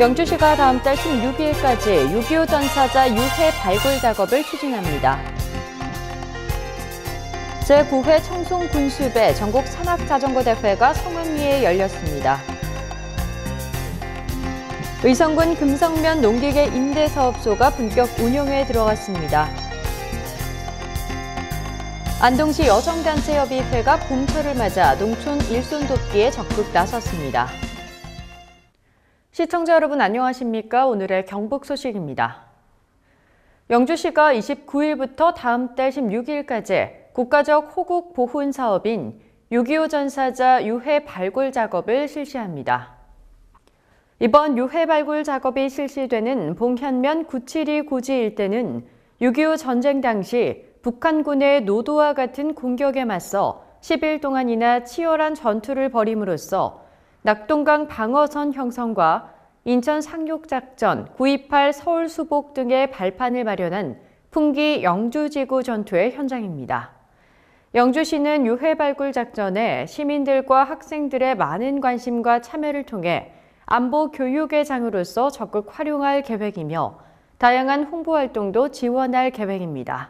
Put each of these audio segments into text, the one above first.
영주시가 다음 달 16일까지 6.25 전사자 유해 발굴 작업을 추진합니다. 제9회 청송군수배 전국 산악자전거대회가 성황리에 열렸습니다. 의성군 금성면 농기계 임대사업소가 본격 운영에 들어갔습니다. 안동시 여성단체협의회가 봄철을 맞아 농촌 일손 돕기에 적극 나섰습니다. 시청자 여러분 안녕하십니까? 오늘의 경북 소식입니다. 영주시가 29일부터 다음 달 16일까지 국가적 호국 보훈 사업인 6.25 전사자 유해 발굴 작업을 실시합니다. 이번 유해 발굴 작업이 실시되는 봉현면 972 고지 일대는 6.25 전쟁 당시 북한군의 노도와 같은 공격에 맞서 10일 동안이나 치열한 전투를 벌임으로써 낙동강 방어선 형성과 인천 상륙작전, 9.28 서울 수복 등의 발판을 마련한 풍기 영주지구 전투의 현장입니다. 영주시는 유해 발굴 작전에 시민들과 학생들의 많은 관심과 참여를 통해 안보 교육의 장으로서 적극 활용할 계획이며 다양한 홍보 활동도 지원할 계획입니다.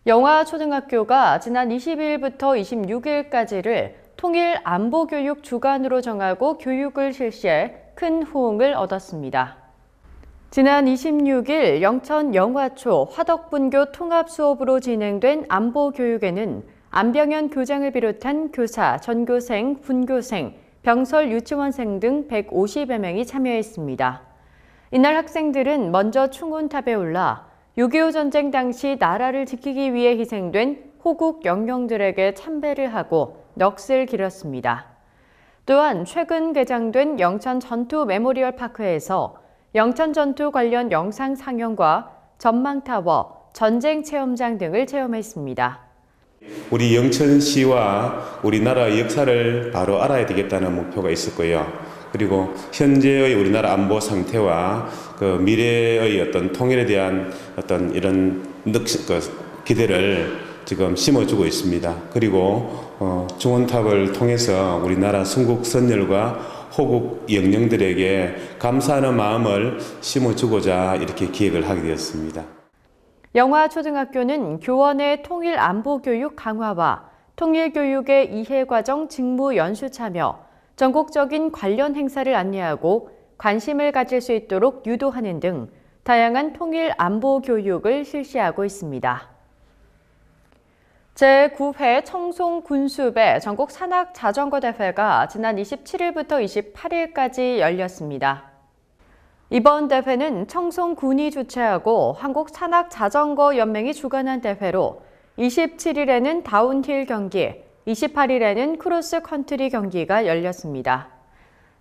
영화초등학교가 지난 20일부터 26일까지를 통일 안보교육 주간으로 정하고 교육을 실시해 큰 호응을 얻었습니다. 지난 26일 영천 영화초 화덕분교 통합수업으로 진행된 안보교육에는 안병현 교장을 비롯한 교사, 전교생, 분교생, 병설 유치원생 등 150여 명이 참여했습니다. 이날 학생들은 먼저 충운탑에 올라 6.25 전쟁 당시 나라를 지키기 위해 희생된 호국 영령들에게 참배를 하고 넋을 기렸습니다. 또한 최근 개장된 영천 전투 메모리얼 파크에서 영천 전투 관련 영상 상영과 전망타워, 전쟁 체험장 등을 체험했습니다. 우리 영천시와 우리나라 역사를 바로 알아야 되겠다는 목표가 있었고요. 그리고 현재의 우리나라 안보 상태와 그 미래의 어떤 통일에 대한 어떤 이런 기대를 지금 심어주고 있습니다. 그리고 중원탑을 통해서 우리나라 순국 선열과 호국 영령들에게 감사하는 마음을 심어주고자 이렇게 기획을 하게 되었습니다. 영화초등학교는 교원의 통일 안보 교육 강화와 통일 교육의 이해과정 직무 연수 참여, 전국적인 관련 행사를 안내하고 관심을 가질 수 있도록 유도하는 등 다양한 통일 안보 교육을 실시하고 있습니다. 제9회 청송군수배 전국 산악자전거대회가 지난 27일부터 28일까지 열렸습니다. 이번 대회는 청송군이 주최하고 한국산악자전거연맹이 주관한 대회로 27일에는 다운힐 경기, 28일에는 크로스컨트리 경기가 열렸습니다.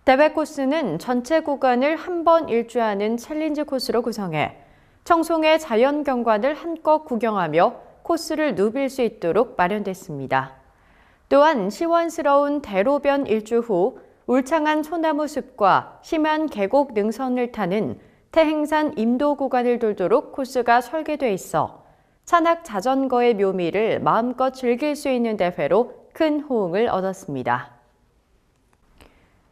대회 코스는 전체 구간을 한 번 일주하는 챌린지 코스로 구성해 청송의 자연경관을 한껏 구경하며 코스를 누빌 수 있도록 마련됐습니다. 또한 시원스러운 대로변 일주 후 울창한 소나무 숲과 심한 계곡 능선을 타는 태행산 임도 구간을 돌도록 코스가 설계돼 있어 산악 자전거의 묘미를 마음껏 즐길 수 있는 대회로 큰 호응을 얻었습니다.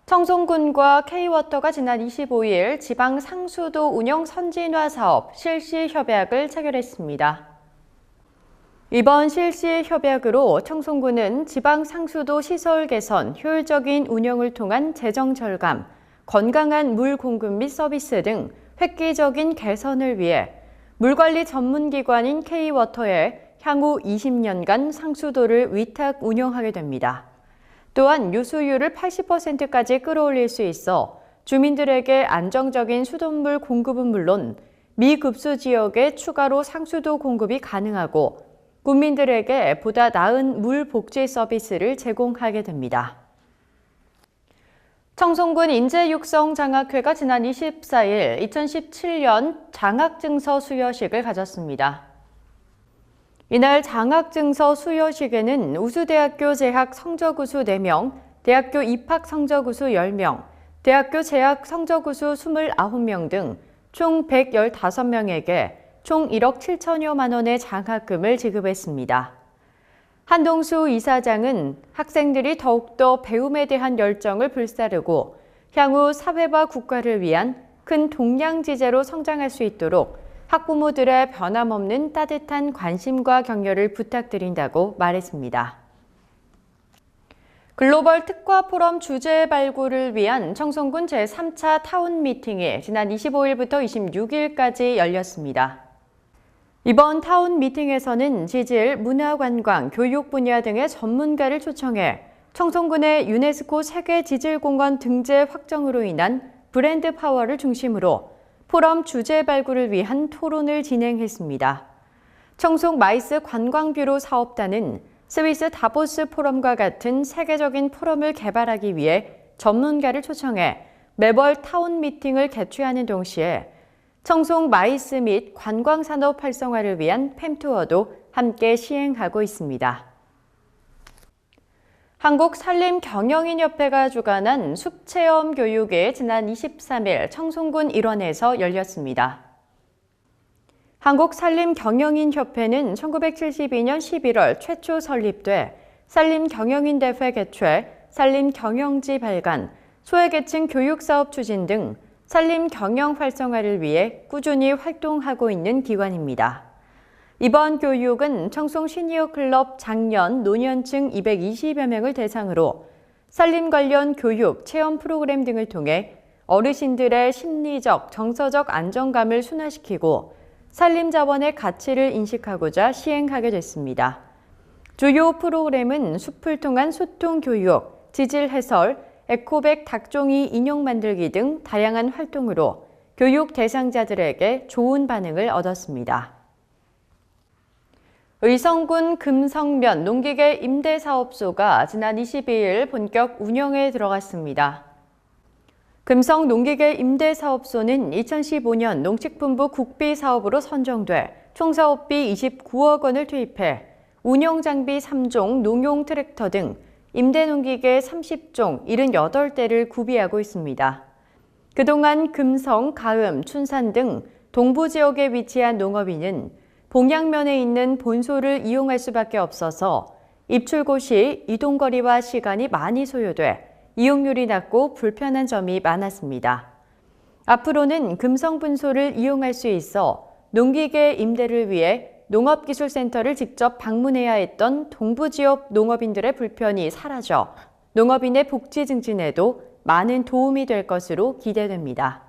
청송군과 K워터가 지난 25일 지방 상수도 운영 선진화 사업 실시 협약을 체결했습니다. 이번 실시 협약으로 청송군은 지방 상수도 시설 개선, 효율적인 운영을 통한 재정 절감, 건강한 물 공급 및 서비스 등 획기적인 개선을 위해 물관리 전문기관인 K워터에 향후 20년간 상수도를 위탁 운영하게 됩니다. 또한 유수율을 80%까지 끌어올릴 수 있어 주민들에게 안정적인 수돗물 공급은 물론 미급수 지역에 추가로 상수도 공급이 가능하고 국민들에게 보다 나은 물 복지 서비스를 제공하게 됩니다. 청송군 인재육성장학회가 지난 24일 2017년 장학증서 수여식을 가졌습니다. 이날 장학증서 수여식에는 우수대학교 재학 성적우수 4명, 대학교 입학 성적우수 10명, 대학교 재학 성적우수 29명 등 총 115명에게 총 1억 7천여만 원의 장학금을 지급했습니다. 한동수 이사장은 학생들이 더욱더 배움에 대한 열정을 불사르고 향후 사회와 국가를 위한 큰 동량지제로 성장할 수 있도록 학부모들의 변함없는 따뜻한 관심과 격려를 부탁드린다고 말했습니다. 글로벌 특화 포럼 주제 발굴을 위한 청송군 제3차 타운 미팅이 지난 25일부터 26일까지 열렸습니다. 이번 타운 미팅에서는 지질, 문화관광, 교육 분야 등의 전문가를 초청해 청송군의 유네스코 세계 지질공원 등재 확정으로 인한 브랜드 파워를 중심으로 포럼 주제 발굴을 위한 토론을 진행했습니다. 청송 마이스 관광뷰로 사업단은 스위스 다보스 포럼과 같은 세계적인 포럼을 개발하기 위해 전문가를 초청해 매월 타운 미팅을 개최하는 동시에 청송 마이스 및 관광산업 활성화를 위한 팸투어도 함께 시행하고 있습니다. 한국산림경영인협회가 주관한 숲체험 교육이 지난 23일 청송군 일원에서 열렸습니다. 한국산림경영인협회는 1972년 11월 최초 설립돼 산림경영인대회 개최, 산림경영지 발간, 소외계층 교육사업 추진 등 산림경영 활성화를 위해 꾸준히 활동하고 있는 기관입니다. 이번 교육은 청송 시니어클럽 장년, 노년층 220여 명을 대상으로 산림 관련 교육, 체험 프로그램 등을 통해 어르신들의 심리적, 정서적 안정감을 순화시키고 산림 자원의 가치를 인식하고자 시행하게 됐습니다. 주요 프로그램은 숲을 통한 소통 교육, 지질 해설, 에코백 닭종이 인형 만들기 등 다양한 활동으로 교육 대상자들에게 좋은 반응을 얻었습니다. 의성군 금성면 농기계 임대사업소가 지난 22일 본격 운영에 들어갔습니다. 금성 농기계 임대사업소는 2015년 농식품부 국비사업으로 선정돼 총사업비 29억 원을 투입해 운영장비 3종, 농용 트랙터 등 임대농기계 30종 78대를 구비하고 있습니다. 그동안 금성, 가음, 춘산 등 동부 지역에 위치한 농업인은 봉양면에 있는 본소를 이용할 수밖에 없어서 입출고 시 이동거리와 시간이 많이 소요돼 이용률이 낮고 불편한 점이 많았습니다. 앞으로는 금성 분소를 이용할 수 있어 농기계 임대를 위해 농업기술센터를 직접 방문해야 했던 동부 지역 농업인들의 불편이 사라져 농업인의 복지 증진에도 많은 도움이 될 것으로 기대됩니다.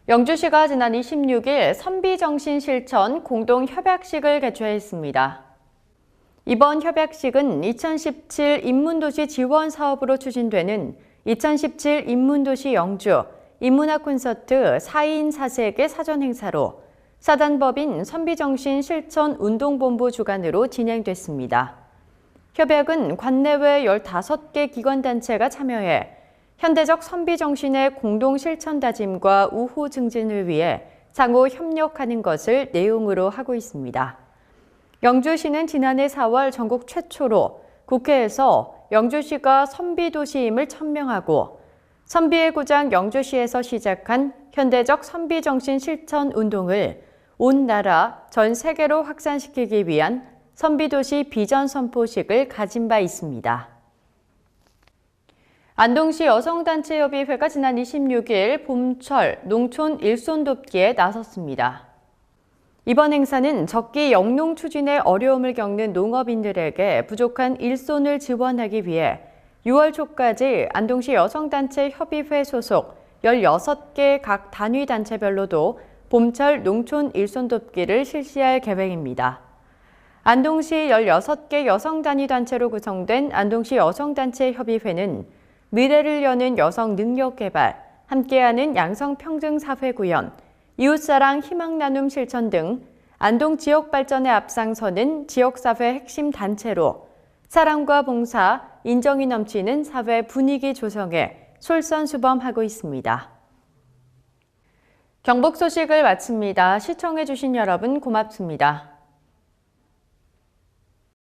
영주시가 지난 26일 선비정신실천 공동협약식을 개최했습니다. 이번 협약식은 2017 인문도시 지원 사업으로 추진되는 2017 인문도시 영주 인문학 콘서트 4인 4색의 사전 행사로 사단법인 선비정신 실천 운동본부 주관으로 진행됐습니다. 협약은 관내외 15개 기관단체가 참여해 현대적 선비정신의 공동 실천 다짐과 우호 증진을 위해 상호 협력하는 것을 내용으로 하고 있습니다. 영주시는 지난해 4월 전국 최초로 국회에서 영주시가 선비도시임을 천명하고 선비의 고장 영주시에서 시작한 현대적 선비정신 실천 운동을 온 나라, 전 세계로 확산시키기 위한 선비도시 비전 선포식을 가진 바 있습니다. 안동시 여성단체협의회가 지난 26일 봄철 농촌 일손 돕기에 나섰습니다. 이번 행사는 적기 영농 추진에 어려움을 겪는 농업인들에게 부족한 일손을 지원하기 위해 6월 초까지 안동시 여성단체 협의회 소속 16개 각 단위 단체별로도 봄철 농촌 일손 돕기를 실시할 계획입니다. 안동시 16개 여성 단위 단체로 구성된 안동시 여성단체 협의회는 미래를 여는 여성 능력 개발, 함께하는 양성평등사회 구현, 이웃사랑 희망 나눔 실천 등 안동 지역 발전에 앞장서는 지역사회 핵심 단체로 사랑과 봉사, 인정이 넘치는 사회 분위기 조성에 솔선수범하고 있습니다. 경북 소식을 마칩니다. 시청해주신 여러분 고맙습니다.